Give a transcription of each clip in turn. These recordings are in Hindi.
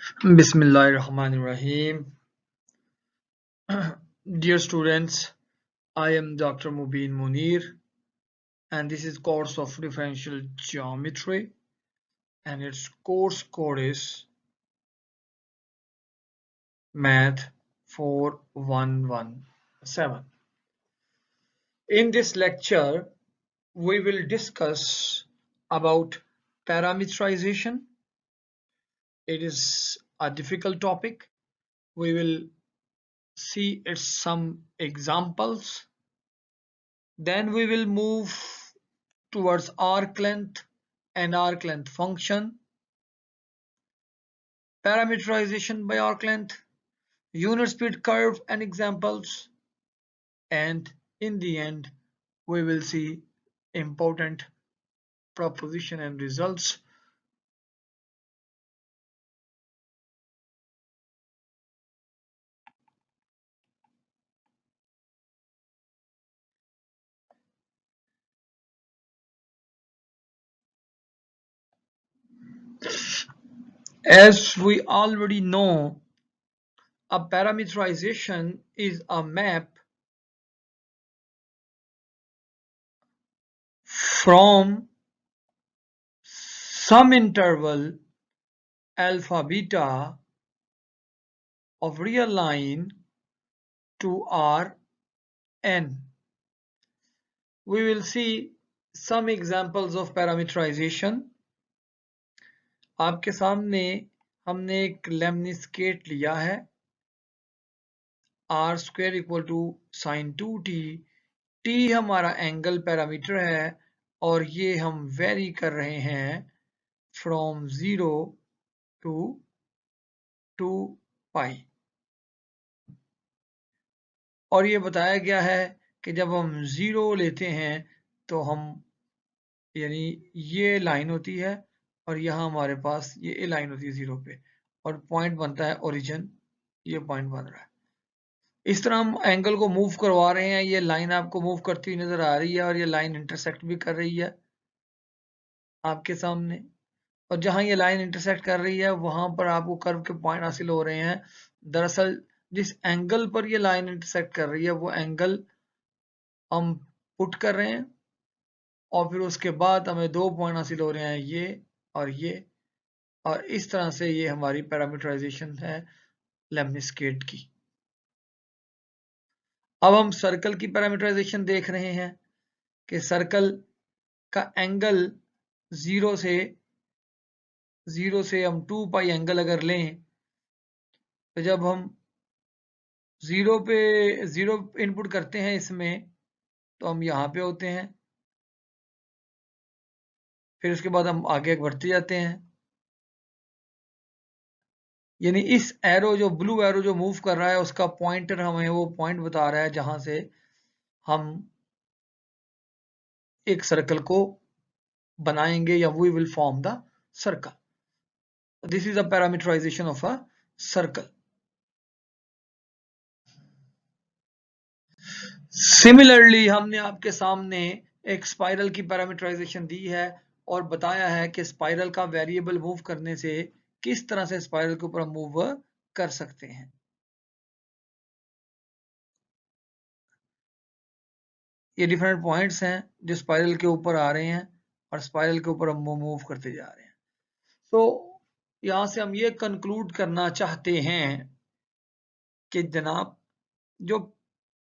Bismillahirrahmanirrahim. Dear students, I am Dr. Mubin Munir and this is course of differential geometry and its course code is Math 4117. In this lecture, we will discuss about parameterization. It is a difficult topic. We will see its some examples. Then we will move towards arc length and arc length function, parameterization by arc length, unit speed curve and examples, and in the end we will see important proposition and results. As we already know, a parameterization is a map from some interval alpha beta of real line to Rn. We will see some examples of parameterization. आपके सामने हमने एक लेमनिस्केट लिया है r square equal to sin 2t. t हमारा एंगल पैरामीटर है और ये हम वेरी कर रहे हैं फ्रॉम 0 to 2 पाई और ये बताया गया है कि जब हम 0 लेते हैं तो हम यानी ये लाइन होती है और यहाँ हमारे पास ये लाइन होती है 0 पे और पॉइंट बनता है ओरिजिन. ये पॉइंट बन रहा है. इस तरह हम एंगल को मूव करवा रहे हैं. ये लाइन आपको मूव करती हुई नजर आ रही है और ये लाइन इंटरसेक्ट भी कर रही है आपके सामने. और जहां ये लाइन इंटरसेक्ट कर रही है वहां पर आपको कर्व के पॉइंट हासिल हो रहे हैं. दरअसल जिस एंगल पर ये लाइन इंटरसेक्ट कर रही है वो एंगल हम पुट कर रहे हैं और फिर उसके बाद हमें दो पॉइंट हासिल हो रहे हैं ये और इस तरह से ये हमारी पैरामीटराइजेशन है लेमनिस्केट की. अब हम सर्कल की पैरामीटराइजेशन देख रहे हैं कि सर्कल का एंगल 0 से हम 2 पाई एंगल अगर लें तो जब हम 0 इनपुट करते हैं इसमें तो हम यहाँ पे होते हैं. फिर उसके बाद हम आगे बढ़ते जाते हैं. यानी इस एरो जो ब्लू एरो जो मूव कर रहा है उसका पॉइंटर हमें वो पॉइंट बता रहा है जहां से हम एक सर्कल को बनाएंगे या we will form the circle. This is a parameterisation of a circle. Similarly हमने आपके सामने एक स्पाइरल की पैरामीटराइजेशन दी है और बताया है कि स्पाइरल का वेरिएबल मूव करने से किस तरह से स्पाइरल के ऊपर हम मूव कर सकते हैं. ये डिफरेंट पॉइंट्स हैं जो स्पाइरल के ऊपर आ रहे हैं और स्पाइरल के ऊपर हम मूव करते जा रहे हैं. तो यहां से हम ये कंक्लूड करना चाहते हैं कि जनाब जो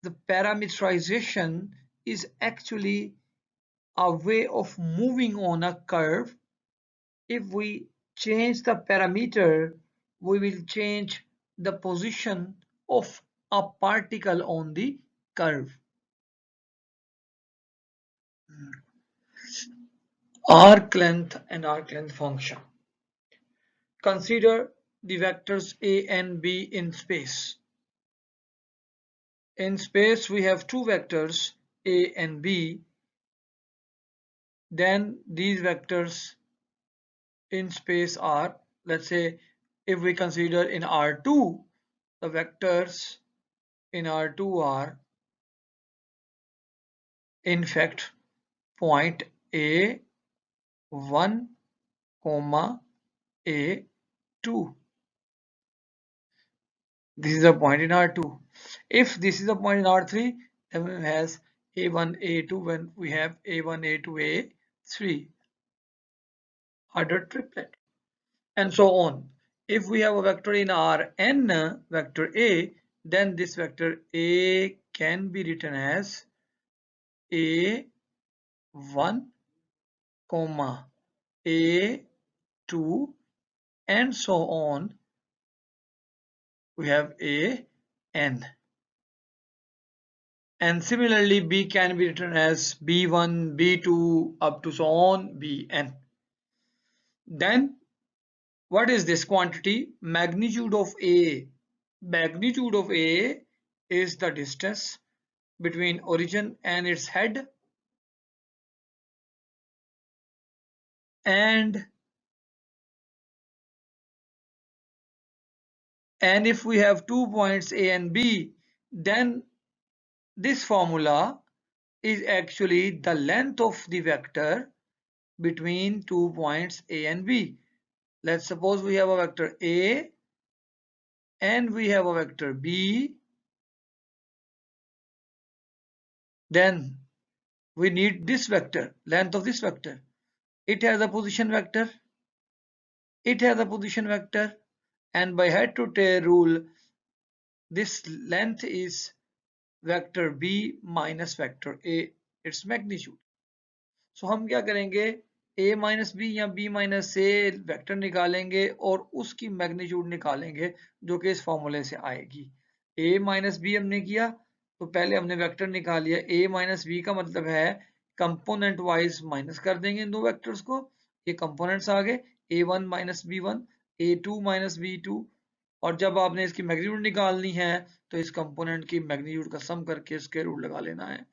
the parameterization is actually a way of moving on a curve. If we change the parameter, we will change the position of a particle on the curve. Arc length and arc length function. Consider the vectors a and b in space. In space we have two vectors a and b. Then these vectors in space are, let's say if we consider in R2, the vectors in R2 are in fact point A1, A2. This is a point in R2. If this is a point in R3, then we has A1, A2 when we have A1, A2, A3 ordered triplet, and so on. If we have a vector in Rn, vector A, then this vector A can be written as A1, A2, and so on. We have An. And similarly, B can be written as B1, B2, up to so on, Bn. Then what is this quantity? Magnitude of A. Magnitude of A is the distance between origin and its head, and if we have 2 points A and B, then this formula is actually the length of the vector between 2 points A and B. Let's suppose we have a vector A and we have a vector B, then we need this vector, length of this vector. It has a position vector, and by head to tail rule, this length is vector B minus vector A, its magnitude. So हम क्या करेंगे, A minus B या B minus A वेक्टर निकालेंगे और उसकी मैग्नीट्यूड निकालेंगे जो कि इस फॉर्मूले से आएगी. A minus B हमने किया तो पहले हमने वेक्टर निकाल लिया. A minus B का मतलब है कंपोनेंट वाइज माइनस कर देंगे इन दो वेक्टर्स को. ये कंपोनेंट्स आ गए A1 minus B1, A2 minus B2, और जब आपने इसकी मैग्नीट्यूड निकालनी है तो इस कंपोनेंट की मैग्नीट्यूड का सम करके स्क्वायर रूट लगा लेना है.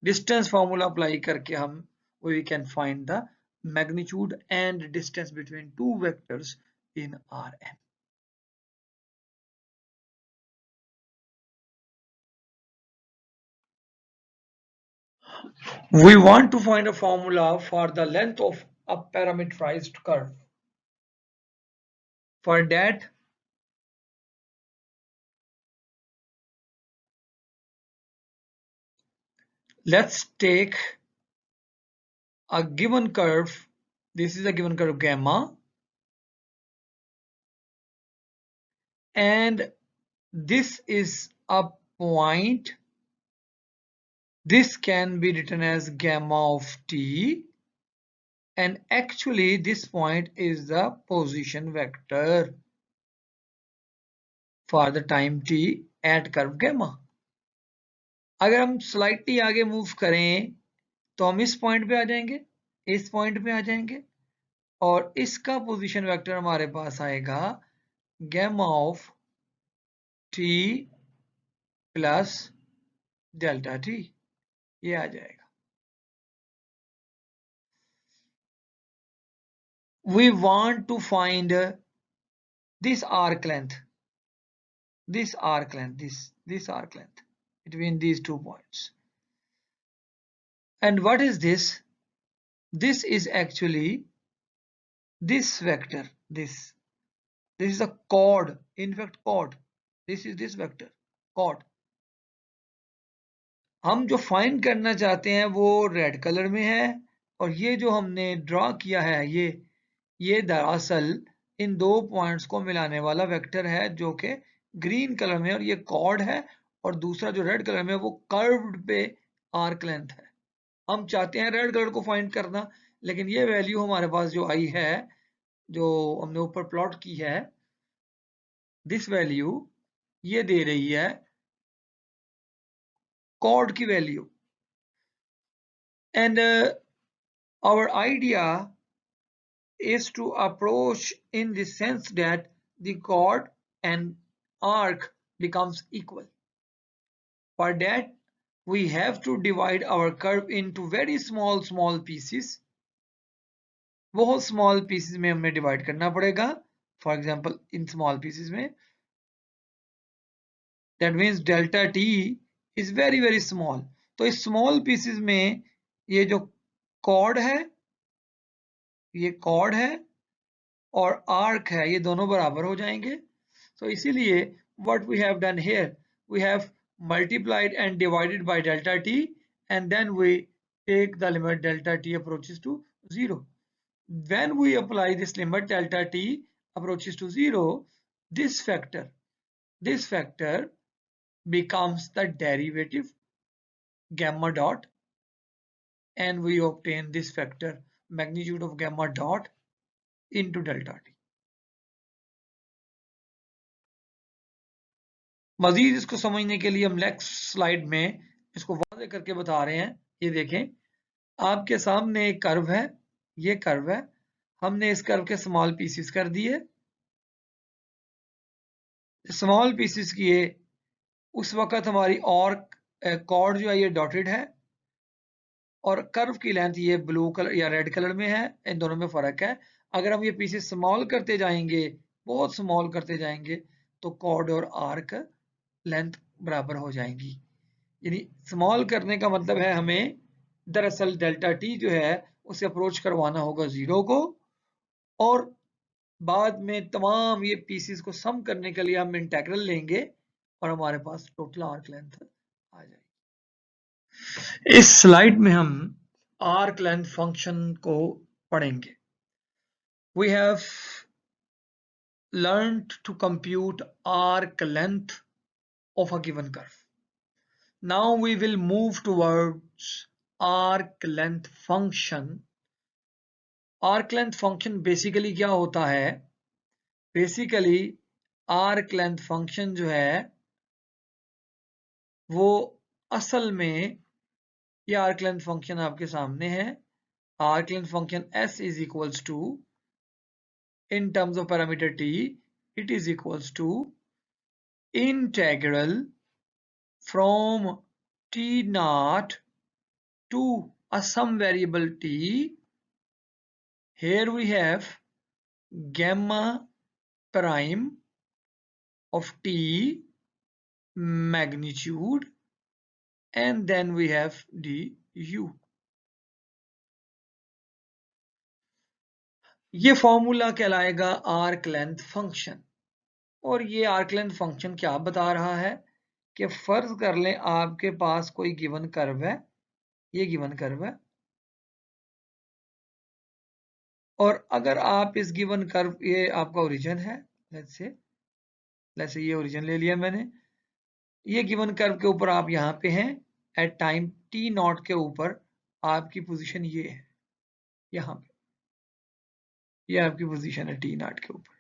डिस्टेंस फॉर्मूला अप्लाई करके हम we can find the magnitude and distance between two vectors in Rn. We want to find a formula for the length of a parameterized curve. For that, let's take a given curve. This is a given curve gamma, and this is a point. This can be written as gamma of t, and actually this point is the position vector for the time t at curve gamma. अगर हम स्लाइटली आगे मूव करें तो हम इस पॉइंट पे आ जाएंगे, इस पॉइंट पे आ जाएंगे, और इसका पोजीशन वेक्टर हमारे पास आएगा gamma of t plus delta t, ये आ जाएगा. We want to find this arc length, this arc length between these 2 points. And what is this? This is actually this vector. This is a chord, in fact chord. This is this vector, chord. हम जो फाइंड करना चाहते हैं वो रेड कलर में है, और ये जो हमने ड्रॉ किया है ये दरअसल इन दो पॉइंट्स को मिलाने वाला वेक्टर है जो कि ग्रीन कलर में, और ये कॉर्ड है, और दूसरा जो रेड कलर में वो कर्व्ड पे आर्क लेंथ है. हम चाहते हैं रेड कलर को फाइंड करना, लेकिन ये वैल्यू हमारे पास जो आई है, जो हमने ऊपर प्लॉट की है, दिस वैल्यू ये दे रही है chord की value. And our idea is to approach in the sense that the chord and arc becomes equal. For that, we have to divide our curve into very small pieces. बहुत small pieces में हमें divide करना पड़ेगा. For example, in small pieces में, that means delta t is very small. तो इस small pieces में ये जो chord है, ये chord है, और आर्क है, ये दोनों बराबर हो जाएंगे. तो इसीलिए what we have done here, we have multiplied and divided by delta t, and then we take the limit delta t approaches to 0. When we apply this limit delta t approaches to 0, this factor becomes the derivative gamma dot, and we obtain this factor magnitude of gamma dot into delta t. मजीद इसको समझने के लिए हम नेक्स्ट स्लाइड में इसको वाज़ेह करके बता रहे हैं। ये देखें, आपके सामने एक कर्व है, ये कर्व है, हमने इस कर्व के स्मॉल पीसेस कर दिए। स्मॉल पीसेस किए उस वक्त हमारी और कॉर्ड जो है ये डॉटेड है, और कर्व की लेंथ ये ब्लू कलर या रेड कलर में है। इन दोनों में फर्क है। अगर हम ये पीसेस स्मॉल करते जाएंगे, बहुत स्मॉल करते जाएंगे, तो कॉर्ड और आर्क लेंथ बराबर हो जाएंगी। यानी स्मॉल करने का मतलब है हमें दरअसल डेल्टा टी जो है उसे अप्रोच करवाना होगा 0 को, और बाद में तमाम ये पीसेस को सम करने के लिए हम इंटेग्रल लेंगे और हमारे पास टोटल आर्क लेंथ आ जाएगी। इस स्लाइड में हम आर्क लेंथ फंक्शन को पढ़ेंगे। We have learned to compute arc length of a given curve. Now we will move towards arc length function. Arc length function basically क्या होता है? Basically arc length function जो है वो असल में, ये arc length function आपके सामने है। Arc length function s is equals to, in terms of parameter t, it is equals to integral from t naught to a some variable t. Here we have gamma prime of t magnitude, and then we have du. ये फॉर्मूला कहलाएगा आर्क लेंथ फंक्शन। और ये आर्क लेंथ फंक्शन क्या बता रहा है कि फर्ज कर लें आपके पास कोई गिवन कर्व है, ये गिवन कर्व है, और अगर आप इस गिवन कर्व, ये आपका ओरिजिन है, लेट्स से ये ओरिजिन ले लिया मैंने, ये गिवन कर्व के ऊपर आप यहाँ पे हैं, एट टाइम t नॉट के ऊपर आपकी पोजीशन ये है, यहाँ पे ये आपकी पोजीशन है t नॉट के ऊपर।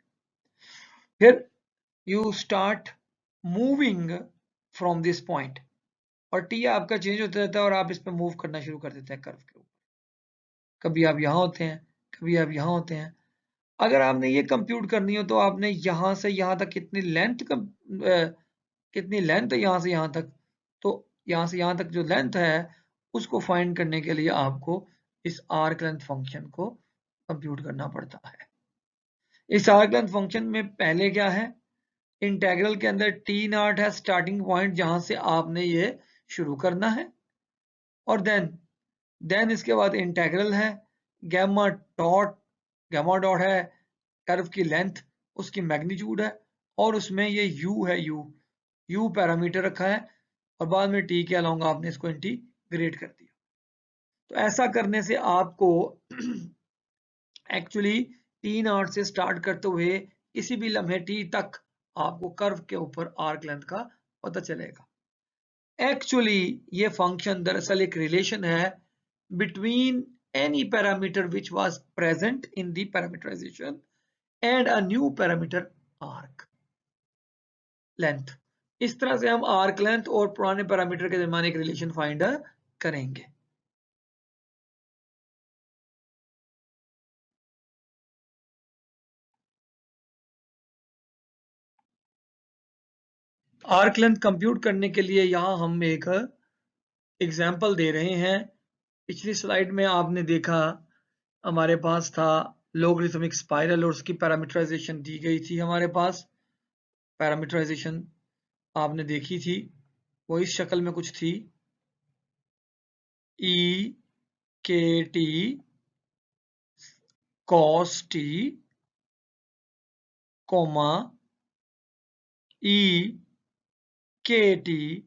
फिर you start moving from this point, और t आपका चेंज होता रहता है और आप इस पे मूव करना शुरू कर देते हैं कर्व के ऊपर। कभी आप यहाँ होते हैं, कभी आप यहाँ होते हैं। अगर आपने ये कंप्यूट करनी हो तो आपने यहाँ से यहाँ तक कितनी लेंथ है, यहाँ से यहाँ तक, तो यहाँ से यहाँ तक जो लेंथ है उसको फाइंड करने के लिए आपको इस आर्क लेंथ फंक्शन को कंप्यूट करना पड़ता है। इस आर्क लेंथ फंक्शन में पहले क्या है, इंटेग्रल के अंदर टी नॉट है स्टार्टिंग पॉइंट जहां से आपने ये शुरू करना है, और देन इसके बाद इंटेग्रल है गैमा डॉट है कर्व की लेंथ, उसकी मैग्नीट्यूड है, और उसमें ये u है, u पैरामीटर रखा है, और बाद में t के अलोंग आपने इसको इंटीग्रेट कर दिया। तो ऐसा करने से आपको एक्चुअली t नॉट से स्टार्ट करते हुए किसी भी लम्हे t तक आपको कर्व के ऊपर आर्क लेंथ का पता चलेगा। एक्चुअली ये फंक्शन दरअसल एक रिलेशन है between any parameter which was present in the parameterization and a new parameter arc length। इस तरह से हम आर्क लेंथ और पुराने पैरामीटर के दरमियान एक रिलेशन फाइंड करेंगे। आर्क लेंथ कंप्यूट करने के लिए यहां हम एक एग्जाम्पल दे रहे हैं। पिछली स्लाइड में आपने देखा हमारे पास था लोगरिथमिक स्पाइरल और उसकी पैरामीटराइजेशन दी गई थी। हमारे पास पैरामीटराइजेशन आपने देखी थी, वो इस शक्ल में कुछ थी, e k t cos t, comma E KT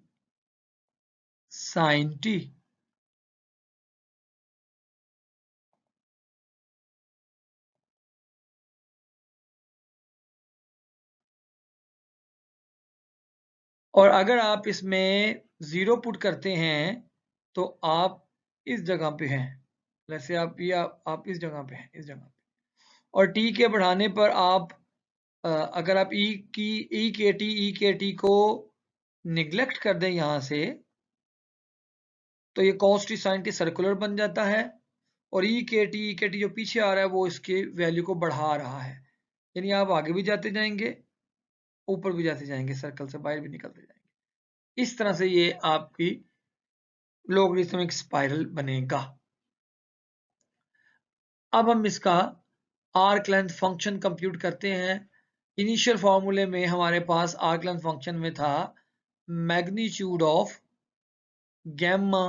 sin t। और अगर आप इसमें 0 पुट करते हैं तो आप इस जगह पे हैं, जैसे आप इस जगह पे हैं, इस जगह पे, और t के बढ़ाने पर आप अगर आप ई के टी को निगलेक्ट कर दें यहाँ से, तो ये cos t sin t circular बन जाता है, और ई के टी जो पीछे आ रहा है वो इसके वैल्यू को बढ़ा रहा है, यानी आप आगे भी जाते जाएंगे, ऊपर भी जाते जाएंगे, सर्कल से बाहर भी निकलते जाएंगे। इस तरह से ये आपकी लोगरिथमिक स्पाइरल बनेगा। अब हम इसका आर्क लेंथ फंक्शन कंप्यूट करते हैं। इनिशियल फॉर्मूले में हमारे पास आर्क लेंथ फंक्शन में था magnitude of gamma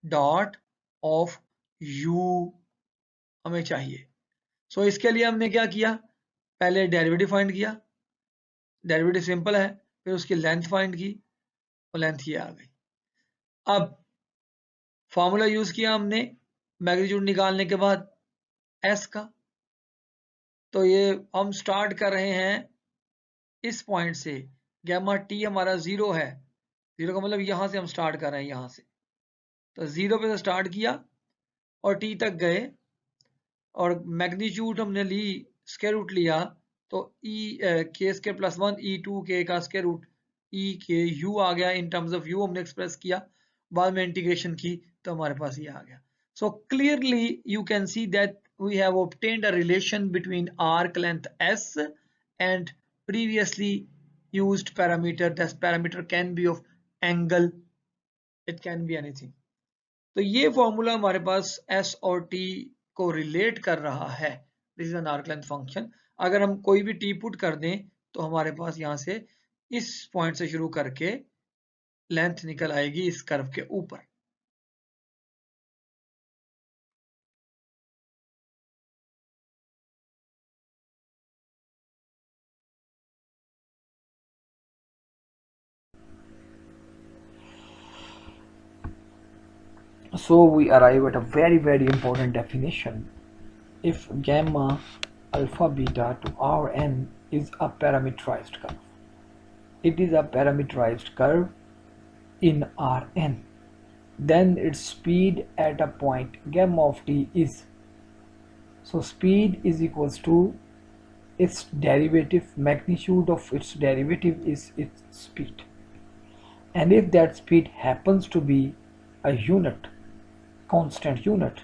dot of u हमें चाहिए। सो इसके लिए हमने क्या किया, पहले डेरिवेटिव फाइंड किया, डेरिवेटिव सिंपल है, फिर उसकी लेंथ फाइंड की और लेंथ ये आ गई। अब फॉर्मूला यूज किया हमने मैग्नीट्यूड निकालने के बाद एस का, तो ये हम स्टार्ट कर रहे हैं इस पॉइंट से, गैमा टी हमारा 0 है, 0 का मतलब यहां से हम स्टार्ट कर रहे हैं, यहां से, तो 0 पे से स्टार्ट किया और टी तक गए, और मैग्नीट्यूड हमने ली, स्क्वायर रूट लिया, तो ई के स्क्वायर प्लस 1 ई 2 के का स्क्वायर रूट ई के यू आ गया, इन टर्म्स ऑफ यू हमने एक्सप्रेस किया, बाद में इंटीग्रेशन की तो हमारे पास ये आ गया। So clearly you can see that we have obtained a relation between arc length s and previously used parameter. This parameter can be of angle, it can be anything. तो ये फॉर्मूला हमारे पास s और t को रिलेट कर रहा है, this is an arc length function. अगर हम कोई भी t पुट कर दें तो हमारे पास यहाँ से इस पॉइंट से शुरू करके लेंथ निकल आएगी इस कर्व के ऊपर। So we arrive at a very important definition. If gamma alpha beta to Rn is a parameterized curve, it is a parameterized curve in Rn, then its speed at a point gamma of t is, so speed is equals to its derivative, magnitude of its derivative is its speed, and if that speed happens to be a unit, constant unit,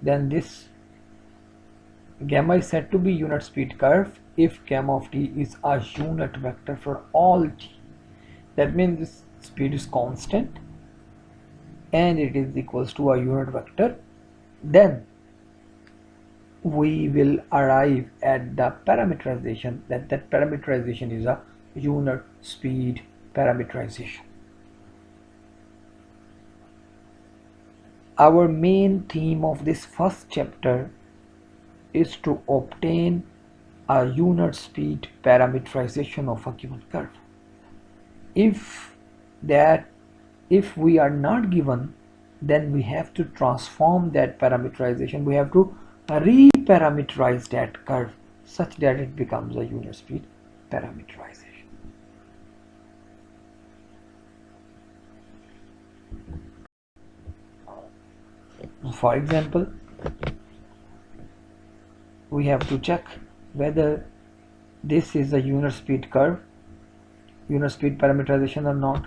then this gamma is said to be unit speed curve if gamma of t is a unit vector for all t. That means this speed is constant and it is equals to a unit vector. Then we will arrive at the parameterization, that parameterization is a unit speed parameterization. Our main theme of this first chapter is to obtain a unit speed parameterization of a given curve. If we are not given, then we have to transform that parameterization, we have to reparameterize that curve such that it becomes a unit speed parameterization. For example, we have to check whether this is a unit speed curve, unit speed parameterization or not.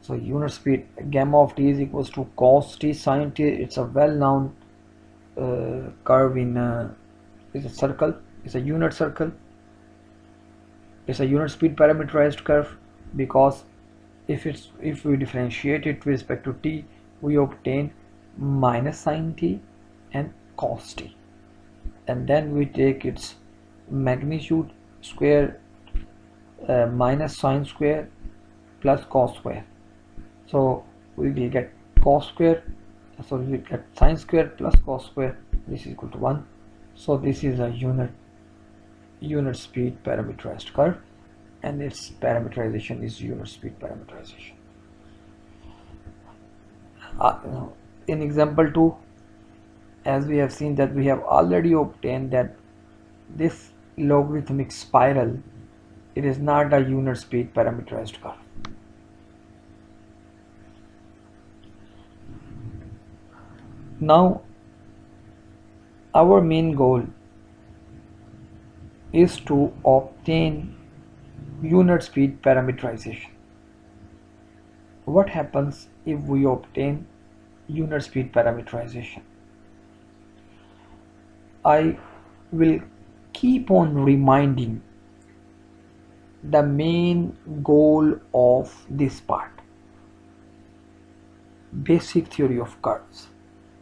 So unit speed gamma of t is equals to cos t sin t. It's a well-known curve in it's a circle, it's a unit circle, it's a unit speed parameterized curve, because if we differentiate it with respect to t, we obtain minus sin t and cos t, and then we take its magnitude square minus sine square plus cos square, so we will get cos square, so we will get sine square plus cos square, this is equal to 1. So this is a unit speed parameterized curve. and its parameterization is unit speed parameterization. In example 2, as we have seen that we have already obtained that this logarithmic spiral, it is not a unit speed parameterized curve. Now our main goal is to obtain unit speed parameterization. What happens if we obtain unit speed parameterization? I will keep on reminding the main goal of this part, basic theory of curves.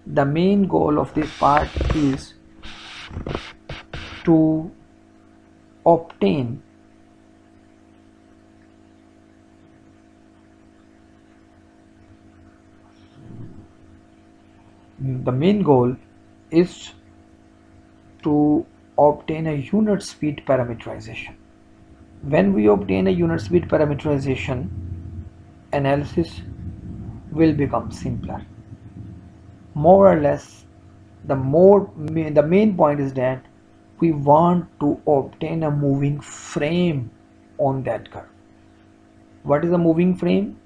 The main goal of this part is to obtain the main goal is to obtain a unit speed parameterization. When we obtain a unit speed parameterization, analysis will become simpler. More or less, the main point is that we want to obtain a moving frame on that curve. What is a moving frame?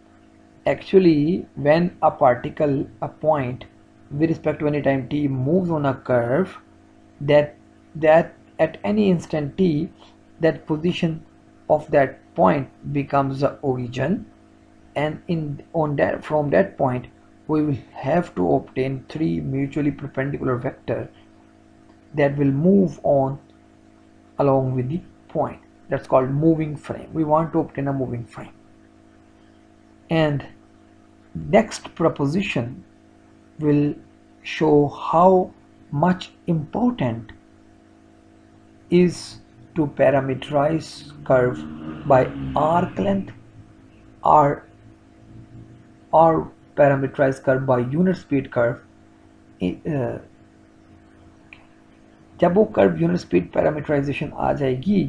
Actually, when a particle, a point with respect to any time t moves on a curve, that at any instant t, that position of that point becomes the origin, and from that point we will have to obtain three mutually perpendicular vectors that will move on along with the point. That's called moving frame. We want to obtain a moving frame. And next proposition will show how much important is to parameterize curve by arc length or parameterize curve by unit speed curve. जब वो कर्व यूनिट स्पीड पैरामीटराइजेशन आ जाएगी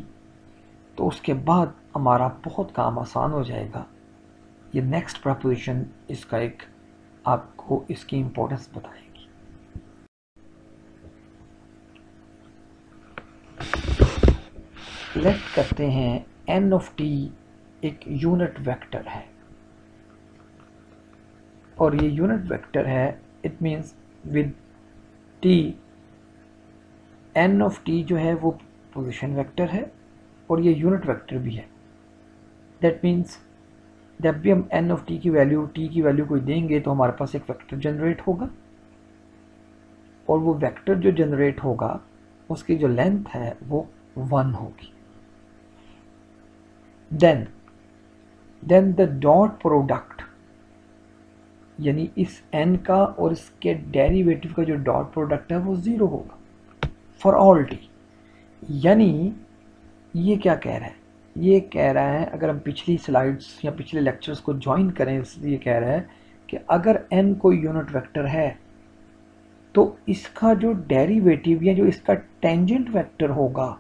तो उसके बाद हमारा बहुत काम आसान हो जाएगा. ये नेक्स्ट प्रपोजिशन इसका एक आपको इसकी इंपॉर्टेंस बताएगी. लेट करते हैं n ऑफ t एक यूनिट वेक्टर है और ये यूनिट वेक्टर है. It means with t n of t जो है वो पोजीशन वेक्टर है और ये यूनिट वेक्टर भी है. दैट मीन्स जब भी हम n ऑफ t की वैल्यू कोई देंगे तो हमारे पास एक वेक्टर जनरेट होगा और वो वेक्टर जो जनरेट होगा उसकी जो लेंथ है वो 1 होगी. देन द डॉट प्रोडक्ट यानी इस n का और इसके डेरिवेटिव का जो डॉट प्रोडक्ट है वो 0 होगा फॉर ऑल t. यानी ये क्या कह रहा है? ये कह रहा है, अगर हम पिछली स्लाइड्स या पिछले लेक्चर्स को ज्वाइन करें, ये कह रहा है कि अगर n कोई यूनिट वेक्टर है तो इसका जो डेरिवेटिव या जो इसका टेंजेंट वेक्टर होगा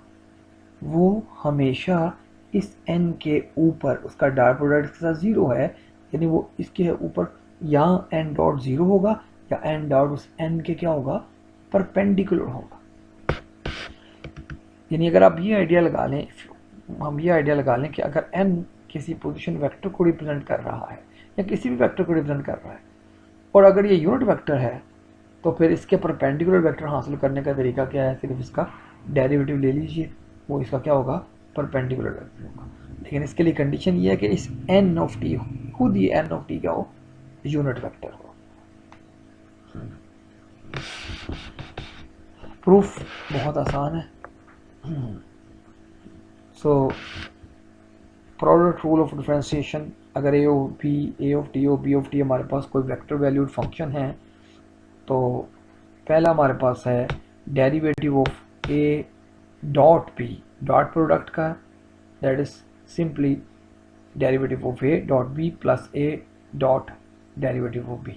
वो हमेशा इस n के ऊपर, उसका डॉट प्रोडक्ट के साथ 0 है, यानी वो इसके ऊपर यहाँ n डॉट 0 होगा या n डॉट उस n के क्या होगा, परपेंडिकुलर होगा. यानी अगर आप ये आइडिया लगा लें, हम ये आइडिया लगा लें कि अगर n किसी पोजीशन वेक्टर को रिप्रेजेंट कर रहा है या किसी भी वेक्टर को रिप्रेजेंट कर रहा है और अगर ये यूनिट वेक्टर है तो फिर इसके परपेंडिकुलर वेक्टर हासिल करने का तरीका क्या है? सिर्फ इसका डेरिवेटिव ले लीजिए, वो इसका क्या होगा, परपेंडिकुलर वेक्टर होगा. लेकिन इसके लिए कंडीशन ये है कि इस n ऑफ t खुद ये n ऑफ t क्या हो, यूनिट वेक्टर हो. प्रूफ बहुत आसान है. So product rule of differentiation, अगर a ऑफ t और b ऑफ t हमारे पास कोई वेक्टर वैल्यूड फंक्शन है तो पहला हमारे पास है derivative of a dot b, dot product का, that is simply derivative of a dot b plus a dot derivative of b.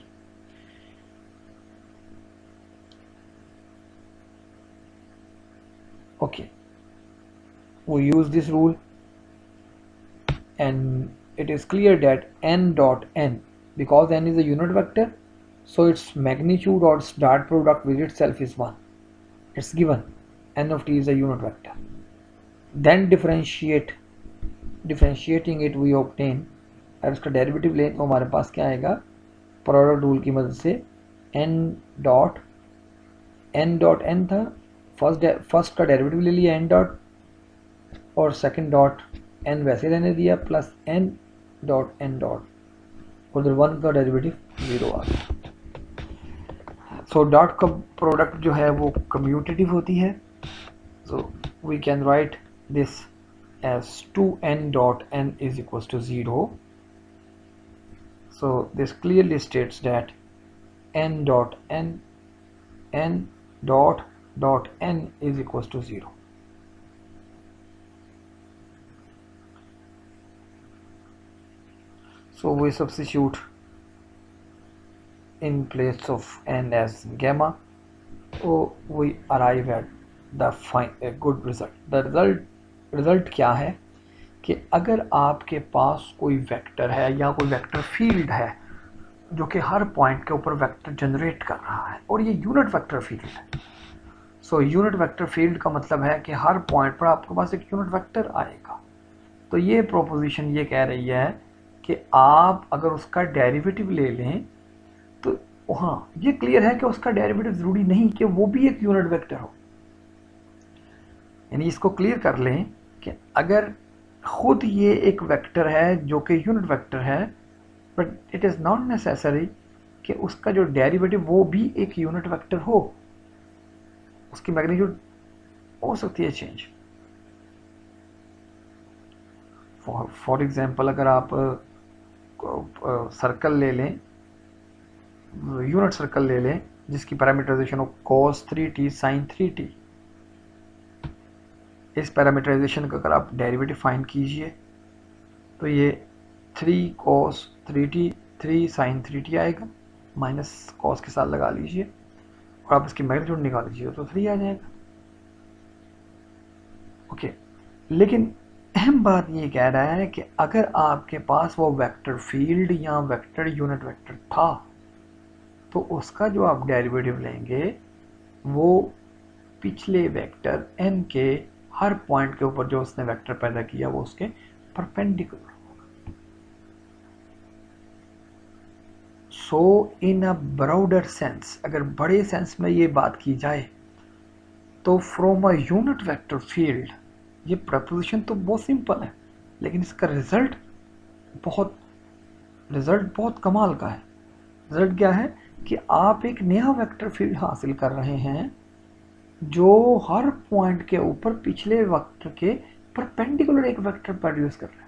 Okay, we use this rule and it is clear that n dot n, because n is a unit vector, so its magnitude or its dot product with itself is 1. It's given n of t is a unit vector. Then differentiating it we obtain, और उसका डेरिवेटिव लें तो हमारे पास क्या आएगा, प्रोडक्ट रूल की मदद से n डॉट n था, फर्स्ट का डेरिवेटिव ले लिया n डॉट, और सेकंड डॉट n वैसे रहने दिया, प्लस n डॉट उधर 1 का डेरिवेटिव 0 आ गया. सो डॉट का प्रोडक्ट जो है वो कम्यूटेटिव होती है, so we can write this as 2n dot n is equals to 0. So this clearly states that n dot n is equals to 0. So we substitute in place of n as gamma, so we arrive at the a good result. The result क्या है कि अगर आपके पास कोई वेक्टर है या कोई वेक्टर फील्ड है जो कि हर पॉइंट के ऊपर वेक्टर जनरेट कर रहा है, और ये यूनिट वेक्टर फील्ड है. सो यूनिट वेक्टर फील्ड का मतलब है कि हर पॉइंट पर आपके पास एक यूनिट वेक्टर आएगा. तो ये प्रोपोजिशन ये कह रही है कि आप अगर उसका डेरिवेटिव ले लें तो हाँ, ये क्लियर है कि उसका डेरिवेटिव ज़रूरी नहीं कि वो भी एक यूनिट वेक्टर हो. यानी इसको क्लियर कर लें कि अगर खुद ये एक वेक्टर है जो कि यूनिट वेक्टर है, but it is not necessary कि उसका जो डेरिवेटिव वो भी एक यूनिट वेक्टर हो. उसकी मैग्नीट्यूड हो सकती है चेंज. फॉर एग्जांपल अगर आप सर्कल ले लें, यूनिट सर्कल ले लें जिसकी पैरामीटराइजेशन हो cos 3t sin 3t, इस पैरामीटराइजेशन का अगर आप डेरिवेटिव फाइंड कीजिए तो ये 3 cos 3t 3 sin 3t आएगा, माइनस cos के साथ लगा लीजिए और आप इसकी मैग्नीट्यूड निकाल लीजिए तो 3 आ जाएगा. ओके, लेकिन अहम बात ये कह रहा है कि अगर आपके पास वो वेक्टर फील्ड या वेक्टर यूनिट वेक्टर था तो उसका जो आप डेरिवेटिव लेंगे वो पिछले वेक्टर n के हर पॉइंट के ऊपर जो उसने वेक्टर पैदा किया वो उसके परपेंडिकुलर होगा. सो इन अ ब्रॉडर सेंस, अगर बड़े सेंस में ये बात की जाए तो from a unit vector field, ये प्रपोजिशन तो बहुत सिंपल है लेकिन इसका रिजल्ट बहुत कमाल का है. रिजल्ट क्या है कि आप एक नया वेक्टर फील्ड हासिल कर रहे हैं जो हर पॉइंट के ऊपर पिछले वेक्टर के परपेंडिकुलर एक वेक्टर प्रोड्यूस कर रहा है.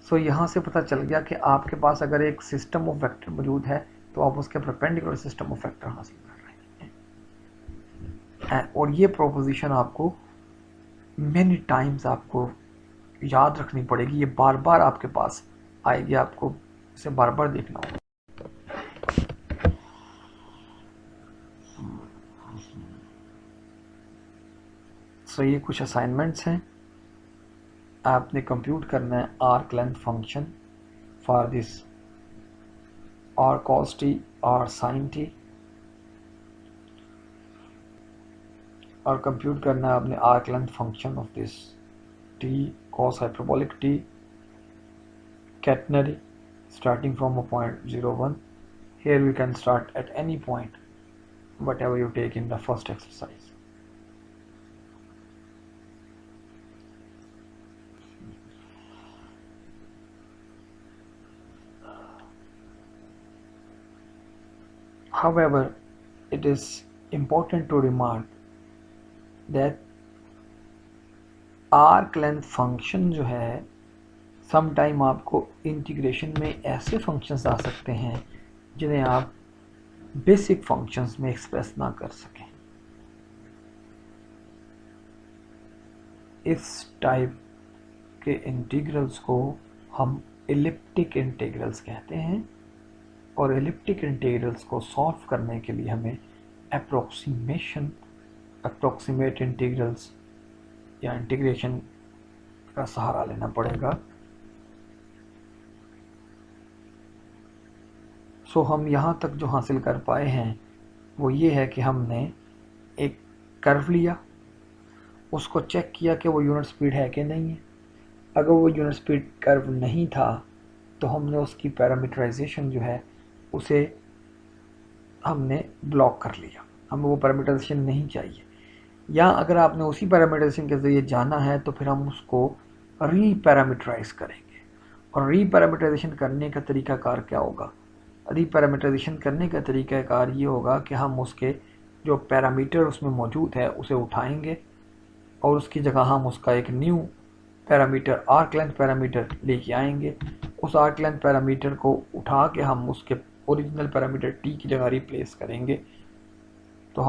सो यहाँ से पता चल गया कि आपके पास अगर एक सिस्टम ऑफ वेक्टर मौजूद है तो आप उसके परपेंडिकुलर सिस्टम ऑफ वेक्टर हासिल कर रहे हैं. और ये प्रोपोजिशन आपको मेनी टाइम्स आपको याद रखनी पड़ेगी, ये बार बार आपके पास आएगी, आपको इसे बार बार देखना होगा. सो ये कुछ असाइनमेंट्स हैं. आपने कंप्यूट करना है arc length function for this r cos t और sin t, और कंप्यूट करना है आपने arc length function of this t cos hyperbolic t catenary starting from a point 0 1. Here we can start at any point whatever you take in the first exercise. However, it is important to remark that arc length function जो है समटाइम आपको इंटीग्रेशन में ऐसे फंक्शंस आ सकते हैं जिन्हें आप बेसिक फंक्शंस में एक्सप्रेस ना कर सकें. इस टाइप के इंटीग्रल्स को हम एलिप्टिक इंटीग्रल्स कहते हैं, और एलिप्टिक इंटीग्रल्स को सॉल्व करने के लिए हमें अप्रोक्सीमेट इंटीग्रल्स या इंटीग्रेशन का सहारा लेना पड़ेगा। सो हम यहाँ तक जो हासिल कर पाए हैं वो ये है कि हमने एक कर्व लिया, उसको चेक किया कि वो यूनिट स्पीड है कि नहीं है। अगर वो यूनिट स्पीड कर्व नहीं था तो हमने उसकी पैरामीटराइजेशन जो है उसे हमने ब्लॉक कर लिया, हमें वो पैरामीटराइजेशन नहीं चाहिए। या अगर आपने उसी पैरामीटराइजेशन के ज़रिए जाना है तो फिर हम उसको रीपैरामीटराइज करेंगे। और रीपैरामीटराइजेशन करने का तरीकाकार क्या होगा? रीपैरामीटराइजेशन करने का तरीकाकार ये होगा कि हम उसके जो पैरामीटर उसमें मौजूद है उसे उठाएंगे और उसकी जगह हम उसका एक new parameter arc length parameter लेके आएंगे। उस आर्क लेंथ पैरामीटर को उठा के हम उसके ओरिजिनल पैरामीटर टी की जगह रिप्लेस करेंगे, तो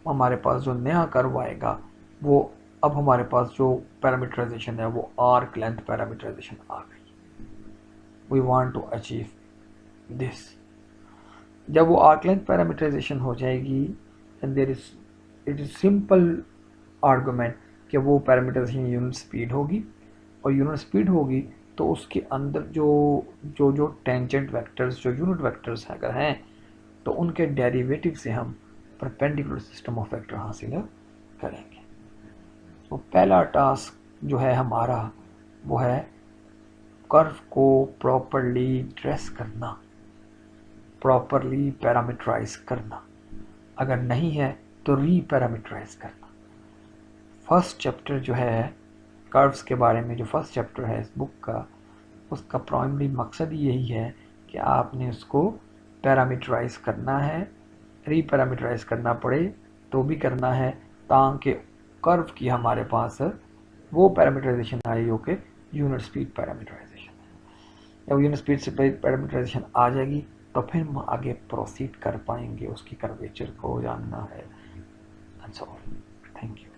हमारे पास जो नया कर्व आएगा वो अब हमारे पास जो पैरामीटराइजेशन है वो आर्क लेंथ पैरामीटराइजेशन आ गई। We want to achieve this. जब वो आर्क लेंथ पैरामीटराइजेशन हो जाएगी and there is it is simple argument कि वो पैरामीटराइजेशन यूनिट स्पीड होगी, और यूनिट स्पीड होगी तो उसके अंदर जो टेंजेंट वेक्टर्स जो यूनिट वेक्टर्स अगर हैं तो उनके डेरिवेटिव से हम परपेंडिकुलर सिस्टम ऑफ वेक्टर हासिल करेंगे। तो पहला टास्क जो है हमारा वो है कर्व को प्रॉपरली ट्रेस करना, प्रॉपरली पैरामीटराइज करना। अगर नहीं है तो रीपैरामीटराइज करना। फर्स्ट चैप्टर जो है कर्व्स के बारे में, जो फर्स्ट चैप्टर है इस बुक का, उसका प्राइमरी मकसद यही है कि आपने उसको पैरामीटराइज करना है, रीपैरामीटराइज करना पड़े तो भी करना है, ताकि कर्व की हमारे पास वो पैरामीटराइजेशन आए जो कि यूनिट स्पीड पैरामीटराइजेशन है। जब यूनिट स्पीड से पैरामीटराइजेशन आ जाएगी तो फिर हम आगे प्रोसीड कर पाएंगे, उसकी कर्वेचर को जानना है। That's all. Thank you.